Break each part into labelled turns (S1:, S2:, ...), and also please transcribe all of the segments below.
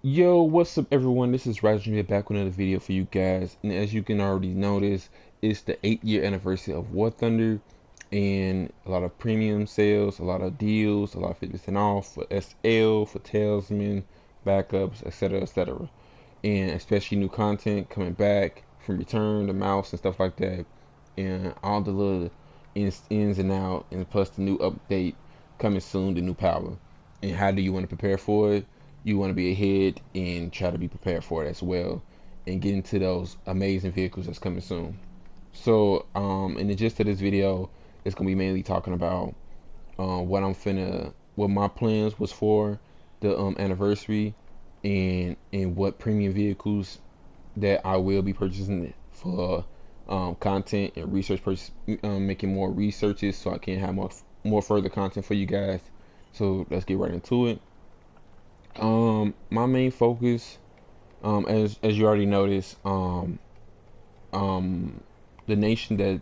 S1: Yo, what's up everyone? This is Risingdreamer back with another video for you guys. And as you can already notice, it's the 8-year anniversary of War Thunder and a lot of premium sales, a lot of deals, a lot of 50% off for SL, for Talisman, backups, etc. etc. And especially new content coming back from Return, the mouse and stuff like that. And all the little ins and out, and plus the new update coming soon, the new power. And how do you want to prepare for it? You want to be ahead and try to be prepared for it as well, and get into those amazing vehicles that's coming soon. So, in the gist of this video, it's gonna be mainly talking about what my plans was for the anniversary, and what premium vehicles that I will be purchasing for content and research, making more researches so I can have more further content for you guys. So let's get right into it. My main focus, as you already noticed, the nation that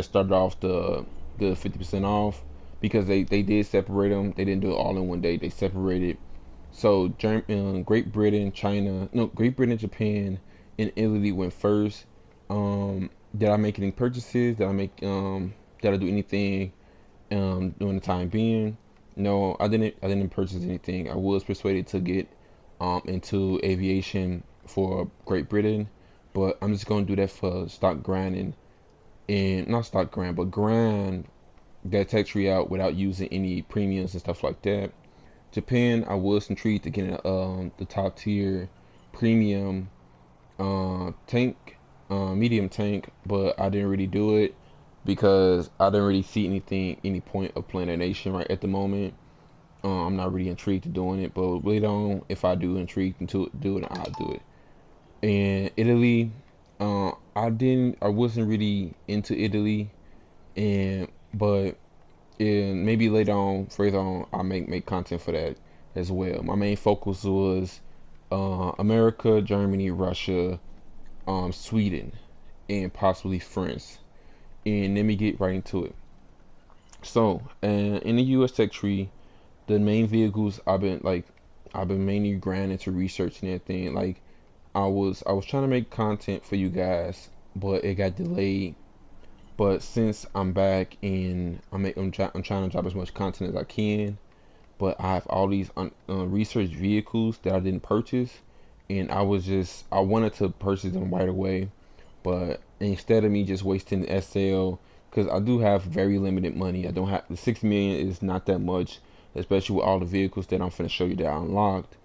S1: started off the 50% off, because they did separate them. They didn't do it all in one day. They separated. So Great Britain, China, no, Great Britain, Japan, and Italy went first. Did I make any purchases? Did I do anything during the time being? No, I didn't. I didn't purchase anything. I was persuaded to get into aviation for Great Britain, but I'm just gonna do that for stock grinding, and not stock grind, but grind that tech tree out without using any premiums and stuff like that. Japan, I was intrigued to get the top tier premium tank, medium tank, but I didn't really do it because I didn't really see any point of playing that nation right at the moment. I'm not really intrigued to doing it, but later on, if I do intrigued to do it, I'll do it. And Italy, I wasn't really into Italy, and but maybe later on, further on, I make content for that as well. My main focus was America, Germany, Russia, Sweden, and possibly France. And let me get right into it. So, in the U.S. tech tree, the main vehicles I've been mainly grinding to research and everything. Like I was trying to make content for you guys, but it got delayed. But since I'm back and I'm trying to drop as much content as I can. But I have all these research vehicles that I didn't purchase, and I wanted to purchase them right away, but instead of me just wasting the SL, because I do have very limited money. I don't have the 6 million is not that much, especially with all the vehicles that I'm finna show you that I unlocked.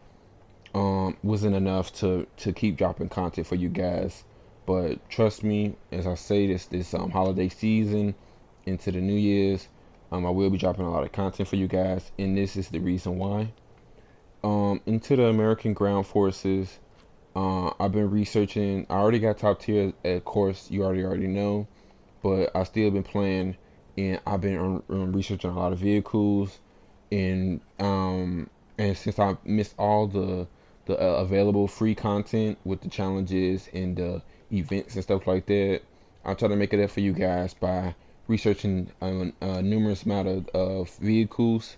S1: Wasn't enough to keep dropping content for you guys. But trust me, as I say this holiday season into the New Year's, I will be dropping a lot of content for you guys, and this is the reason why. Into the American Ground Forces, I've been researching. I already got top tier, of course, you already know, but I still been playing, and I've been researching a lot of vehicles, and since I missed all the available free content with the challenges and the events and stuff like that, I try to make it up for you guys by researching a numerous amount of vehicles,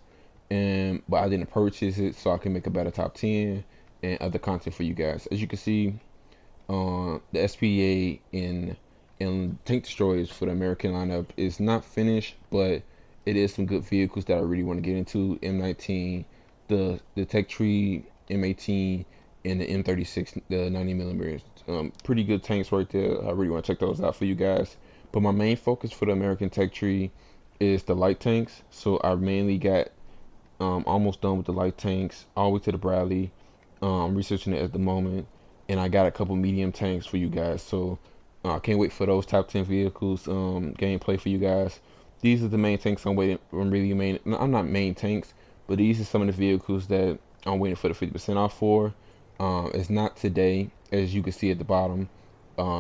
S1: and but I didn't purchase it so I can make a better top 10 and other content for you guys. As you can see, the SPA and tank destroyers for the American lineup is not finished, but it is some good vehicles that I really want to get into. M19, the Tech Tree M18, and the M36, the 90 millimeters. Pretty good tanks right there. I really want to check those out for you guys. But my main focus for the American Tech Tree is the light tanks. So I mainly got almost done with the light tanks, all the way to the Bradley. Researching it at the moment, and I got a couple medium tanks for you guys. So I can't wait for those top 10 vehicles gameplay for you guys. These are the main tanks I'm waiting. I'm really main. No, I'm not main tanks, but these are some of the vehicles that I'm waiting for the 50% off for. It's not today, as you can see at the bottom.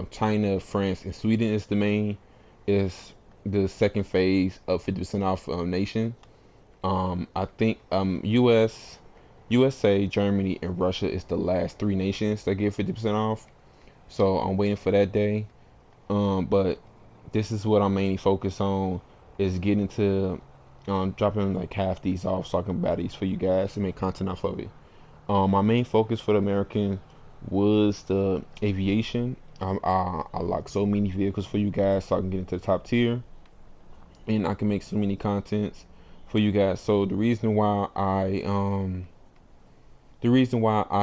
S1: China, France, and Sweden is the main. Is the second phase of 50% off nation. I think USA, Germany, and Russia is the last three nations that get 50% off. So I'm waiting for that day. But this is what I'm mainly focused on, is getting to dropping like half these off so I can buy these for you guys and make content off of it. My main focus for the American was the aviation. I like so many vehicles for you guys, so I can get into the top tier, and I can make so many contents for you guys. So the reason why I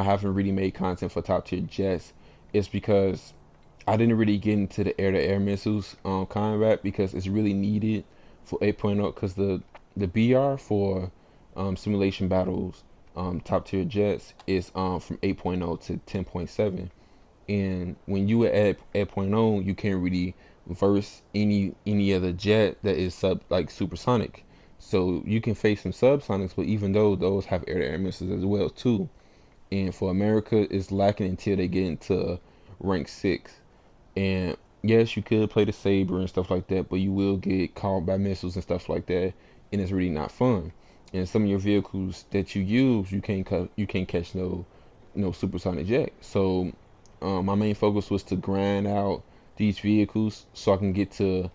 S1: haven't really made content for top tier jets is because I didn't really get into the air-to-air missiles combat because it's really needed for 8.0 because the BR for simulation battles top tier jets is from 8.0 to 10.7, and when you at 8.0 you can't really verse any other jet that is supersonic, so you can face some subsonics, but even though those have air-to-air missiles as well too, and for America it's lacking until they get into rank 6. And yes, you could play the saber and stuff like that, but you will get caught by missiles and stuff like that, and it's really not fun. And some of your vehicles that you use, you can't catch no supersonic jet. So my main focus was to grind out these vehicles so I can get to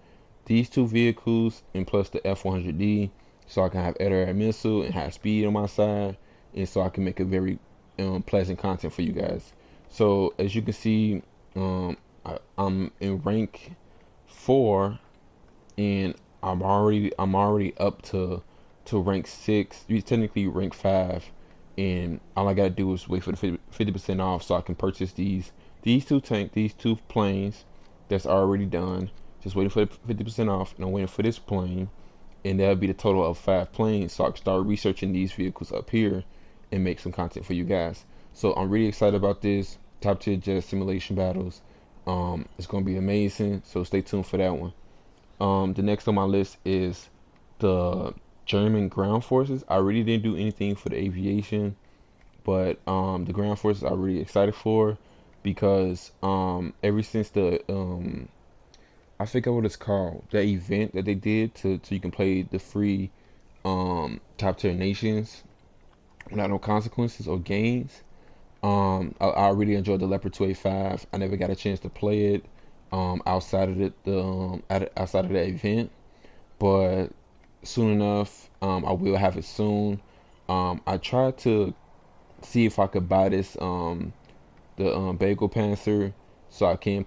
S1: these two vehicles and plus the F100D, so I can have air-to-air missile and high speed on my side, and so I can make a very pleasant content for you guys. So as you can see, I'm in rank 4, and I'm already up to rank 6. You technically rank 5, and all I gotta do is wait for the 50% off so I can purchase these two planes that's already done. Just waiting for the 50% off, and I'm waiting for this plane, and that'll be the total of 5 planes. So I can start researching these vehicles up here and make some content for you guys. So I'm really excited about this top tier jet simulation battles. It's gonna be amazing. So stay tuned for that one. The next on my list is the German ground forces. I really didn't do anything for the aviation, but the ground forces I'm really excited for because ever since the I forget what it's called, that event that they did to so you can play the free top tier nations without no consequences or gains. I really enjoyed the Leopard 285. I never got a chance to play it outside of outside of that event, but soon enough, I will have it soon. I tried to see if I could buy this the Bagel Panzer so I can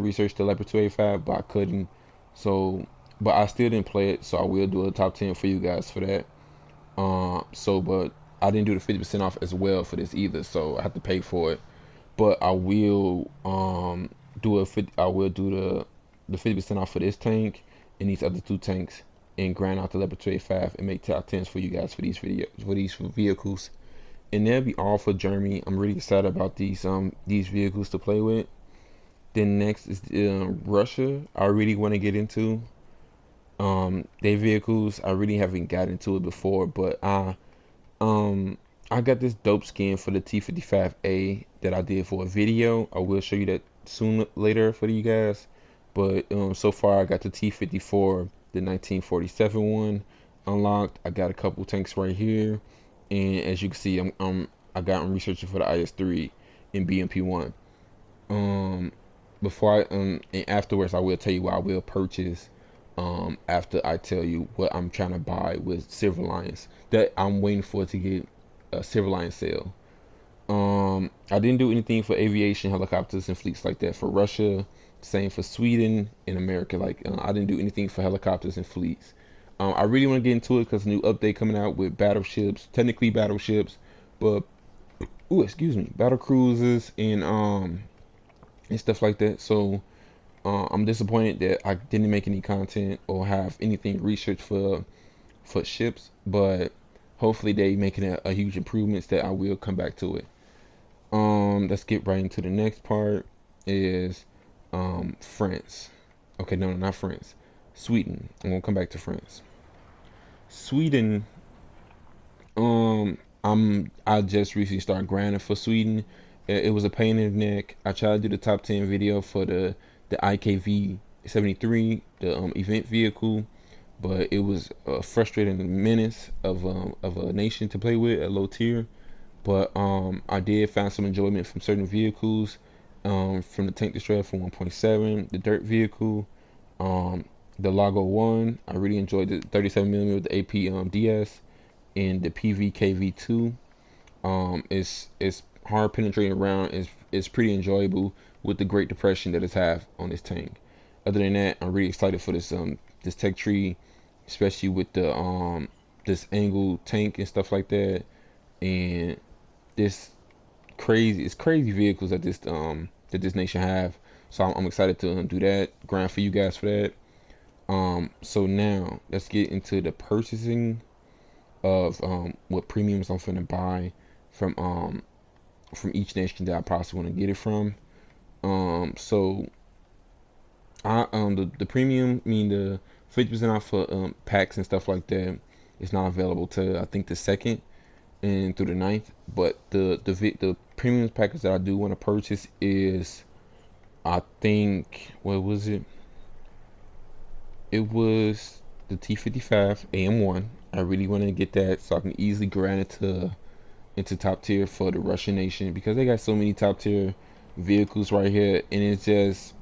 S1: research the Leopard 285, but I couldn't. So, but I still didn't play it, so I will do a top 10 for you guys for that. But I didn't do the 50% off as well for this either, so I have to pay for it. But I will I will do the 50% off for this tank and these other two tanks, and grind out the Leopard 285 and make top 10s for you guys for these vehicles. And that'll be all for Germany. I'm really excited about these vehicles to play with. Then next is Russia. I really want to get into their vehicles. I really haven't got into it before, but I got this dope skin for the T55A that I did for a video. I will show you that soon later for you guys. But so far I got the T54, the 1947 one unlocked. I got a couple tanks right here, and as you can see, I'm researching for the IS3 and BMP1. Um, and afterwards I will tell you what I will purchase. After I tell you what I'm trying to buy with Silver Lions that I'm waiting for to get a Silver Lion sale. I didn't do anything for aviation, helicopters, and fleets like that for Russia. Same for Sweden and America. I didn't do anything for helicopters and fleets. I really want to get into it because new update coming out with battleships, technically battleships, but excuse me, battle cruisers and stuff like that. So I'm disappointed that I didn't make any content or have anything researched for ships, but hopefully they making a huge improvements that I will come back to it. Let's get right into the next part is France. Okay, no, not France. Sweden. I'm gonna come back to France. Sweden. I just recently started grinding for Sweden. It was a pain in the neck. I tried to do the top 10 video for the IKV 73, the event vehicle, but it was a frustrating menace of a nation to play with at low tier. But I did find some enjoyment from certain vehicles, from the tank destroyer from 1.7, the dirt vehicle, the Lago 1. I really enjoyed the 37mm with the AP DS, and the PVKV2. It's hard penetrating around. It's pretty enjoyable with the great depression that it's have on this tank. Other than that, I'm really excited for this tech tree, especially with the this angle tank and stuff like that, and this crazy vehicles that this nation have. So I'm excited to do that, grind for you guys for that. So now let's get into the purchasing of what premiums I'm finna buy from from each nation that I possibly want to get it from. So I the premium, I mean the 50% off for packs and stuff like that is not available to I think the second and through the ninth. But the premium package that I do want to purchase is I think what was it? It was the T55 AM1. I really want to get that so I can easily grind it to into top tier for the Russian nation because they got so many top tier vehicles right here, and it's just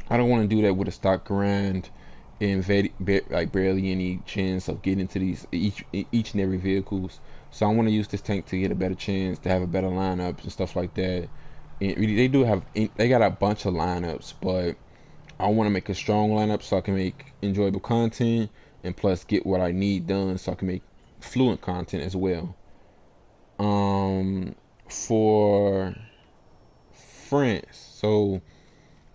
S1: I don't want to do that with a stock grind and like barely any chance of getting into these each and every vehicles. So I want to use this tank to get a better chance to have a better lineup and stuff like that. And really, they got a bunch of lineups, but I want to make a strong lineup so I can make enjoyable content and plus get what I need done so I can make fluent content as well. For France, so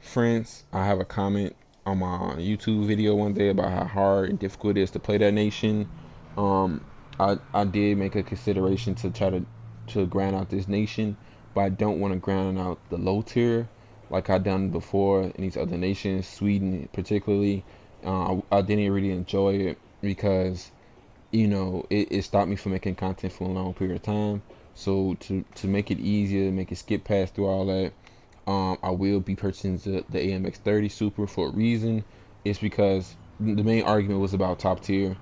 S1: France, I have a comment on my YouTube video one day about how hard and difficult it is to play that nation. Um, I did make a consideration to try to grind out this nation, but I don't want to grind out the low tier like I done before in these other nations, Sweden particularly. I didn't really enjoy it because it stopped me from making content for a long period of time. So to make it easier, make it skip past through all that, I will be purchasing the AMX 30 Super for a reason. It's because the main argument was about top tier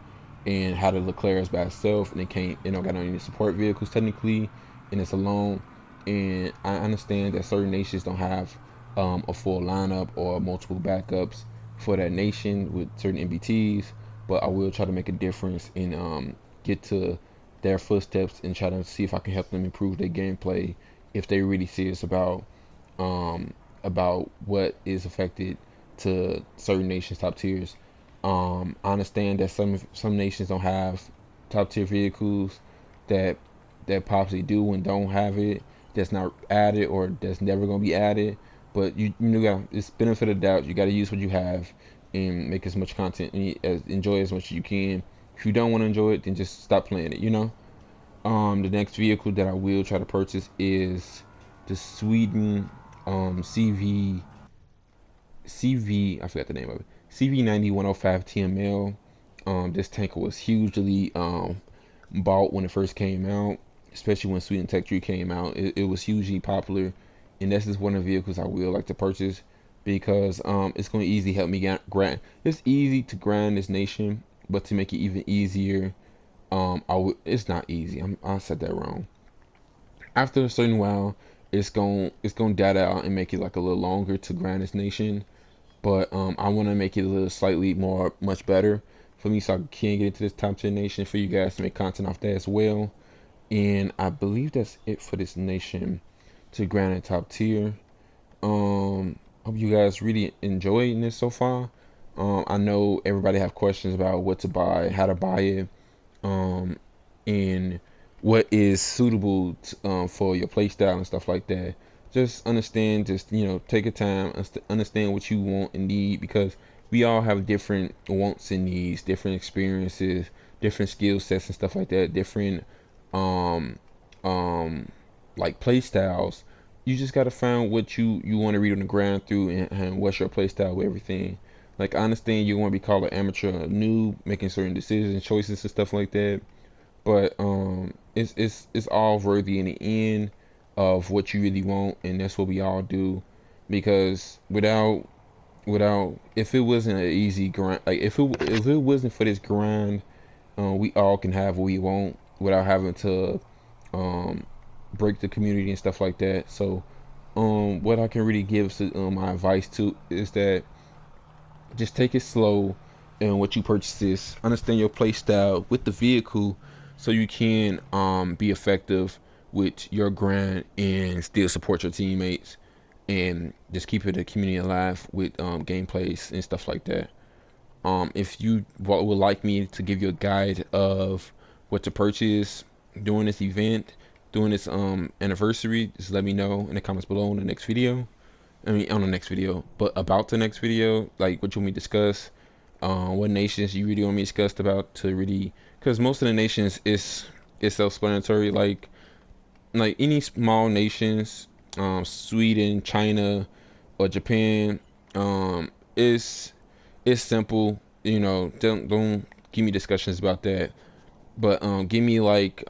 S1: and how the Leclerc is by itself, and it can't, got any support vehicles technically, and it's alone. And I understand that certain nations don't have a full lineup or multiple backups for that nation with certain MBTs, but I will try to make a difference and get to their footsteps and try to see if I can help them improve their gameplay if they really serious about what is affected to certain nations top tiers. I understand that some nations don't have top tier vehicles that possibly do and don't have it. That's not added or that's never gonna be added. But got it's benefit of the doubt. You got to use what you have and make as much content and enjoy as much as you can. If you don't want to enjoy it, then just stop playing it. The next vehicle that I will try to purchase is the Sweden CV. I forgot the name of it. CV 105 TML. This tanker was hugely bought when it first came out, especially when Sweden Tech Tree came out. It was hugely popular, and this is one of the vehicles I will like to purchase because it's going to easily help me grind. It's easy to grind this nation, but to make it even easier, it's not easy. I said that wrong. After a certain while, it's gonna data out and make it like a little longer to grind this nation. But I want to make it a little slightly much better for me, so I can get into this top 10 nation for you guys to make content off that as well. And I believe that's it for this nation to grind a top tier. Hope you guys really enjoying this so far. I know everybody have questions about what to buy, how to buy it, um, and what is suitable for your play style and stuff like that. Just understand, just take your time, understand what you want and need because we all have different wants and needs, different experiences, different skill sets and stuff like that, different um like play styles. You just gotta find what you want to read on the ground through and what's your play style with everything. Like I understand you want to be called an amateur, a noob, making certain decisions, choices and stuff like that. But it's all worthy in the end of what you really want, and that's what we all do. Because without if it wasn't an easy grind, like if it wasn't for this grind, we all can have what we want without having to um break the community and stuff like that. So what I can really give my advice to is that just take it slow and what you purchase. Understand your play style with the vehicle so you can be effective with your grind and still support your teammates and just keep the community alive with gameplays and stuff like that. If you would like me to give you a guide of what to purchase during this event, during this anniversary, just let me know in the comments below in the next video. I mean, on the next video, but about the next video, like what you want me to discuss, what nations you really want me to discuss about to really, because most of the nations is self-explanatory. Like any small nations, Sweden, China, or Japan, is it's simple. You know, don't give me discussions about that. But give me like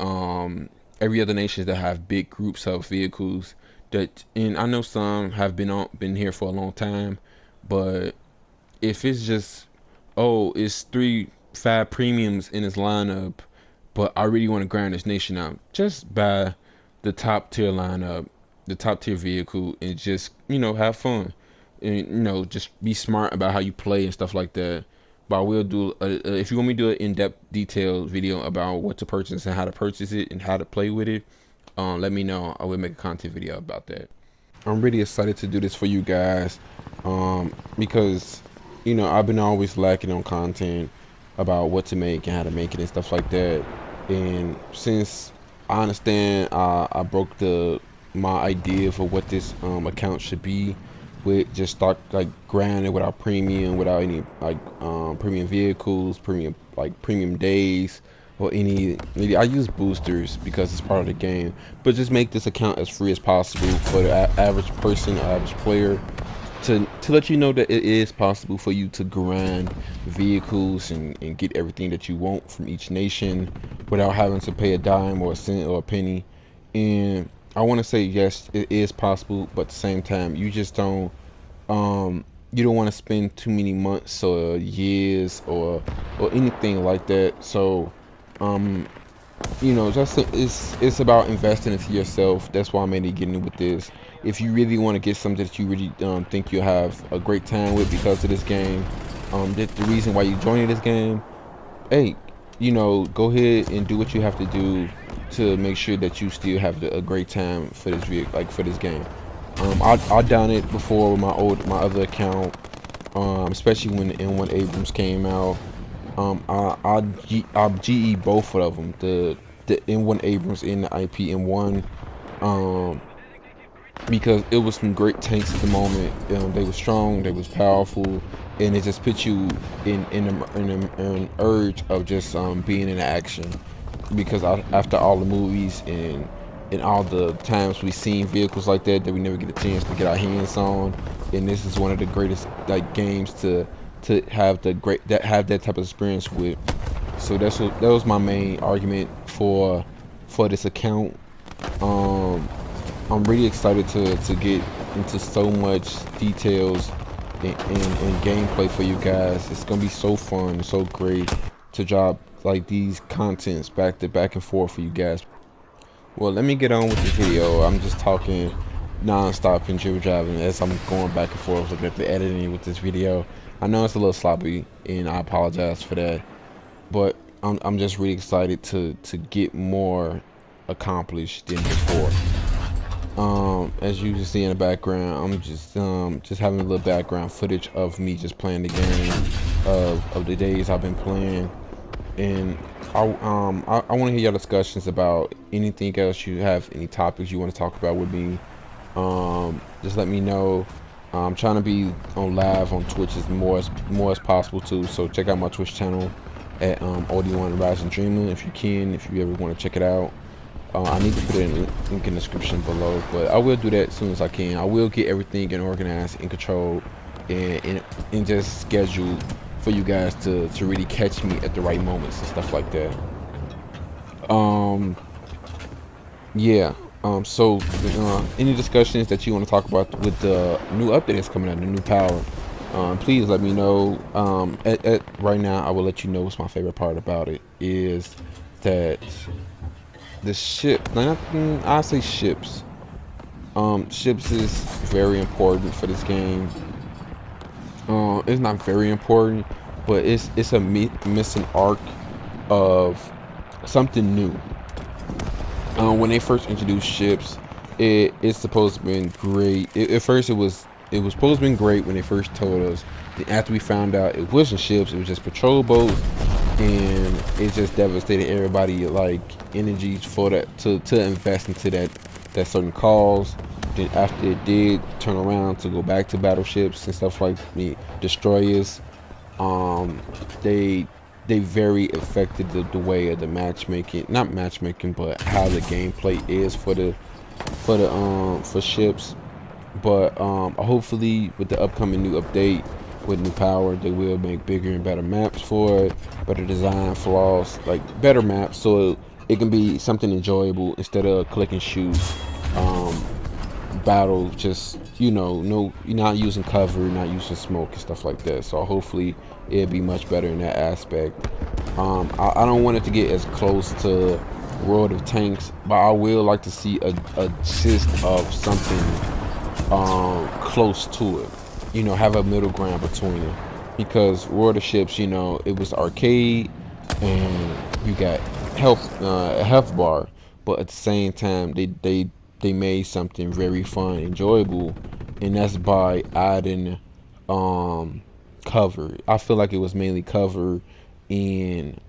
S1: every other nations that have big groups of vehicles that, and I know some have been here for a long time, but if it's just, oh, it's 3 5 premiums in this lineup, but I really want to grind this nation out, just buy the top tier lineup, the top tier vehicle, and just have fun, and just be smart about how you play and stuff like that. But I will do if you want me to do an in-depth, detailed video about what to purchase and how to purchase it and how to play with it, let me know. I will make a content video about that. I'm really excited to do this for you guys, because I've been always lacking on content about what to make and how to make it and stuff like that. And since I understand, I broke my idea for what this account should be, with just start like grinding without premium, without any like premium vehicles, premium days, or maybe I use boosters because it's part of the game, but just make this account as free as possible for the average person, average player, to let you know that it is possible for you to grind vehicles and get everything that you want from each nation without having to pay a dime or a cent or a penny. And I want to say, yes, it is possible, but at the same time, you don't want to spend too many months or years or anything like that. So just it's about investing into yourself. That's why I'm mainly getting with this. If you really want to get something that you really think you'll have a great time with because of this game, the reason why you joining this game, hey, go ahead and do what you have to do to make sure that you still have a great time for this for this game. I done it before with my other account, especially when the N1 Abrams came out. I GE both of them, the N1 Abrams and the IP N1, because it was some great tanks at the moment. They were strong, they was powerful, and it just put you in an urge of just being in action. Because after all the movies and all the times we've seen vehicles like that we never get a chance to get our hands on, and this is one of the greatest games to have that type of experience with. So that was my main argument for this account. I'm really excited to get into so much details and gameplay for you guys. It's gonna be so fun, so great to drop like these contents back and forth for you guys. Well, let me get on with this video. I'm just talking non-stop and dribble driving as I'm going back and forth looking at the editing with this video. I know it's a little sloppy, and I apologize for that, but I'm just really excited to get more accomplished than before. As you can see in the background, I'm just having a little background footage of me just playing the game, of the days I've been playing. And I want to hear your discussions about anything else you have, any topics you want to talk about with me. Just let me know. I'm trying to be on live on Twitch as more as possible too. So check out my Twitch channel at OD1 Risingdreamer if you ever want to check it out. I need to put it in the link in the description below, but I will do that as soon as I can. I will get everything organized and controlled and just scheduled for you guys to really catch me at the right moments and stuff like that. Yeah. So any discussions that you want to talk about with the new update that's coming out, the new power, please let me know. At right now, I will let you know what's my favorite part about it is that the ship. I say ships. Ships is very important for this game. It's not very important, but it's a missing arc of something new. When they first introduced ships, it's supposed to have been great. At first, it was supposed to have been great when they first told us. Then after we found out it wasn't ships, it was just patrol boats, and it just devastated everybody like energies for that to invest into that certain cause. Then after it did turn around to go back to battleships and stuff like destroyers, um, they they very affected the way of the matchmaking, not matchmaking, but how the gameplay is for ships. But hopefully with the upcoming new update with new power, they will make bigger and better maps for it, better design flaws, like better maps, so it can be something enjoyable instead of click and shoot. Um, Battle, just no, you're not using cover, not using smoke and stuff like that. So hopefully it'll be much better in that aspect. I don't want it to get as close to World of Tanks, but I will like to see a gist of something close to it. Have a middle ground between it, because World of Ships, it was arcade, and you got health bar, but at the same time they made something very fun, enjoyable, and that's by adding um cover. I feel like it was mainly cover and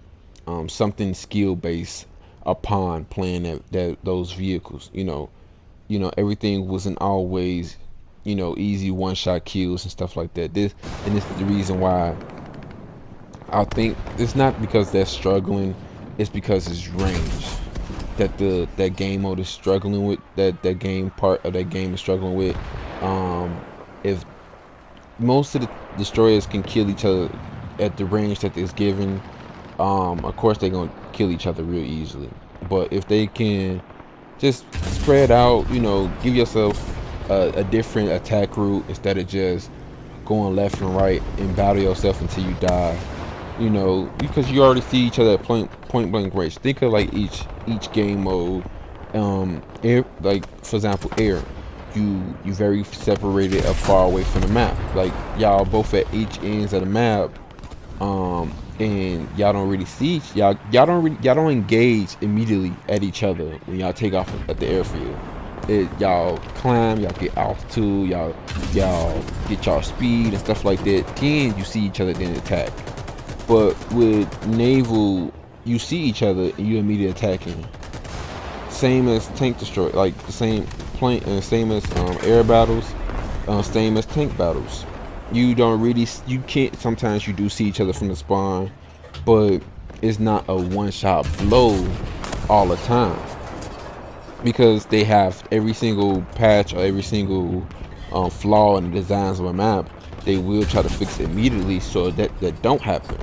S1: something skill based upon playing that those vehicles. Everything wasn't always easy one shot kills and stuff like that. This is the reason why I think it's not because they're struggling, it's because it's range that that game mode is struggling with, that game part of that game is struggling with. If most of the destroyers can kill each other at the range that is given, of course they're gonna kill each other real easily. But if they can just spread out, give yourself a different attack route instead of just going left and right and battle yourself until you die. Because you already see each other at point blank range. Think of like each game mode. Air, like for example, air. You very separated or far away from the map. Like y'all both at each ends of the map. And y'all don't really see y'all don't engage immediately at each other when y'all take off at the airfield. Y'all climb, y'all get altitude, y'all get y'all speed and stuff like that. Then you see each other, then attack. But with naval, you see each other and you immediately attacking. Same as tank destroy, like the same plane, same as air battles, same as tank battles. You can't. Sometimes you do see each other from the spawn, but it's not a one shot blow all the time, because they have every single patch or every single flaw in the designs of a map. They will try to fix it immediately so that don't happen.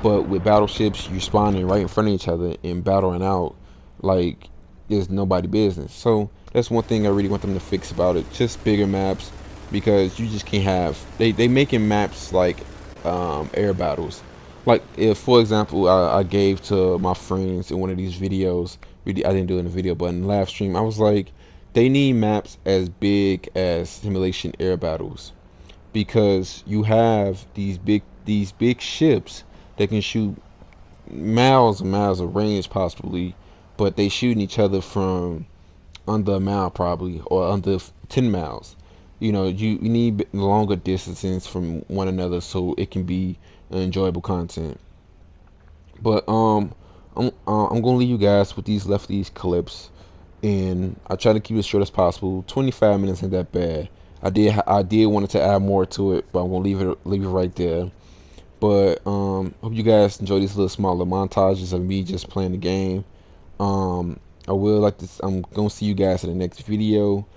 S1: But with battleships, you're spawning right in front of each other and battling out like it's nobody business. So that's one thing I really want them to fix about it. Just bigger maps, because you just can't have they making maps like air battles. Like if, for example, I gave to my friends in one of these videos. I didn't do it in the video, but in the live stream, I was like, they need maps as big as simulation air battles, because you have these big ships that can shoot miles and miles of range possibly, but they shooting each other from under a mile probably, or under 10 miles. You need longer distances from one another so it can be enjoyable content. But I'm gonna leave you guys with these clips, and I try to keep it as short as possible. 25 minutes ain't that bad. I did wanted to add more to it, but I'm gonna leave it right there. But hope you guys enjoy these little smaller montages of me just playing the game. I will like this. I'm gonna see you guys in the next video.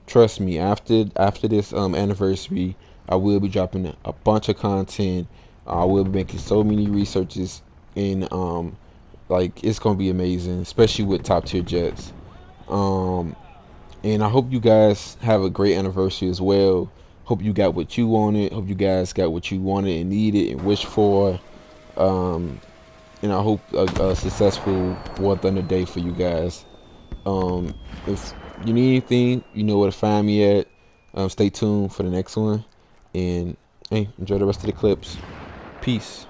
S1: Trust me, after this anniversary, I will be dropping a bunch of content. I will be making so many researches, and like it's gonna be amazing, especially with top tier jets. Um, and I hope you guys have a great anniversary as well. Hope you got what you wanted. Hope you guys got what you wanted and needed and wished for. Um, and I hope a successful War Thunder day for you guys. If you need anything, you know where to find me at. Stay tuned for the next one. And hey, enjoy the rest of the clips. Peace.